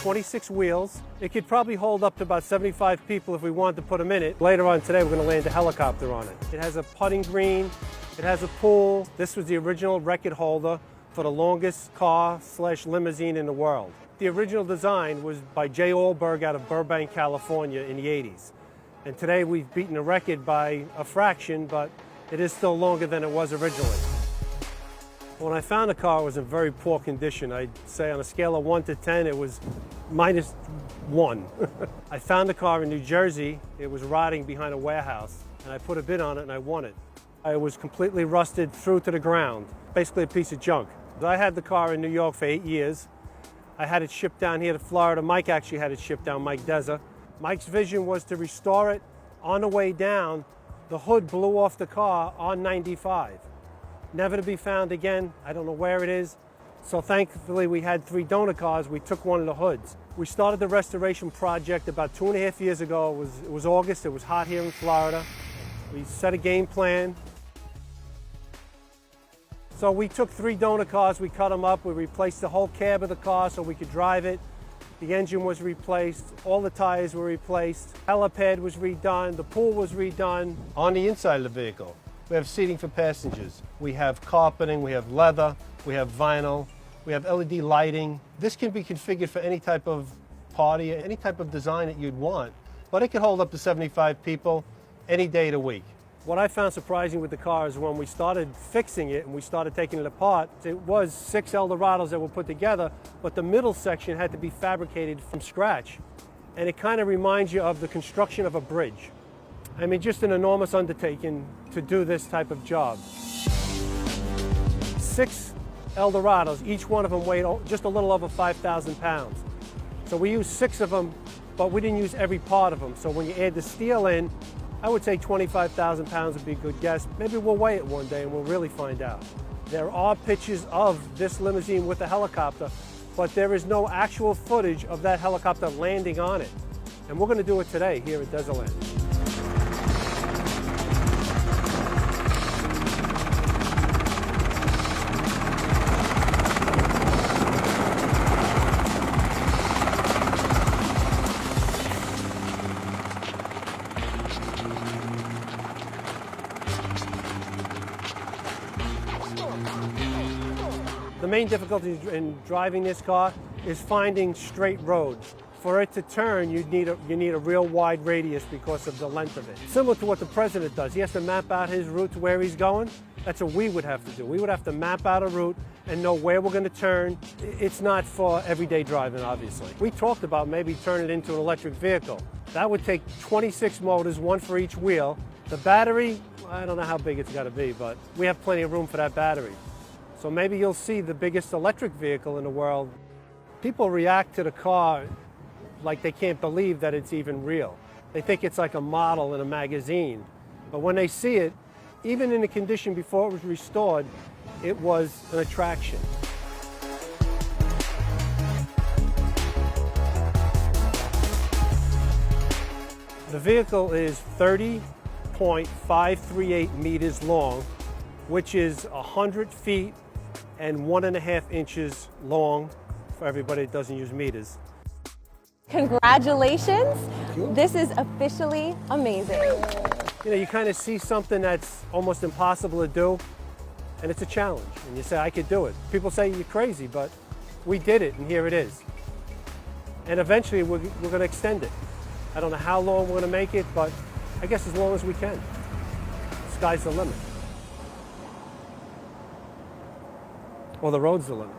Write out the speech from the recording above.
26 wheels. It could probably hold up to about 75 people if we wanted to put them in it. Later on today, we're going to land a helicopter on it. It has a putting green. It has a pool. This was the original record holder for the longest car/limousine in the world. The original design was by Jay Allberg out of Burbank, California in the 80s. And today we've beaten the record by a fraction, but it is still longer than it was originally. When I found the car, it was in very poor condition. I'd say on a scale of 1 to 10, it was -1. I found the car in New Jersey. It was rotting behind a warehouse, and I put a bid on it and I won it. It was completely rusted through to the ground, basically a piece of junk. I had the car in New York for 8 years. I had it shipped down here to Florida. Mike actually had it shipped down, Mike Deza. Mike's vision was to restore it. On the way down, the hood blew off the car on 95. Never to be found again. I don't know where it is. So thankfully we had 3 donor cars. We took one of the hoods. We started the restoration project about 2.5 years ago. It was August. It was hot here in Florida. We set a game plan. So we took 3 donor cars, we cut them up, we replaced the whole cab of the car so we could drive it. The engine was replaced, all the tires were replaced, helipad was redone, the pool was redone. On the inside of the vehicle, we have seating for passengers. We have carpeting, we have leather, we have vinyl, we have LED lighting. This can be configured for any type of party, any type of design that you'd want, but it can hold up to 75 people any day of the week. What I found surprising with the car is when we started fixing it and we started taking it apart, it was 6 Eldorados that were put together, but the middle section had to be fabricated from scratch. And it kind of reminds you of the construction of a bridge. I mean, just an enormous undertaking to do this type of job. 6 Eldorados, each one of them weighed just a little over 5,000 pounds. So we used 6 of them, but we didn't use every part of them. So when you add the steel in, I would say 25,000 pounds would be a good guess. Maybe we'll weigh it one day and we'll really find out. There are pictures of this limousine with the helicopter, but there is no actual footage of that helicopter landing on it. And we're going to do it today here at Desertland. The main difficulty in driving this car is finding straight roads. For it to turn, you need a real wide radius because of the length of it. Similar to what the president does. He has to map out his route to where he's going. That's what we would have to do. We would have to map out a route and know where we're going to turn. It's not for everyday driving, obviously. We talked about maybe turning it into an electric vehicle. That would take 26 motors, 1 for each wheel. The battery, I don't know how big it's got to be, but we have plenty of room for that battery. So maybe you'll see the biggest electric vehicle in the world. People react to the car like they can't believe that it's even real. They think it's like a model in a magazine. But when they see it, even in the condition before it was restored, it was an attraction. The vehicle is 30.538 meters long, which is 100 feet and 1.5 inches long for everybody that doesn't use meters. Congratulations. This is officially amazing. You know, you kind of see something that's almost impossible to do, and it's a challenge. And you say, I could do it. People say you're crazy, but we did it, and here it is. And eventually, we're going to extend it. I don't know how long we're going to make it, but I guess as long as we can. Sky's the limit. Well, the road's the limit.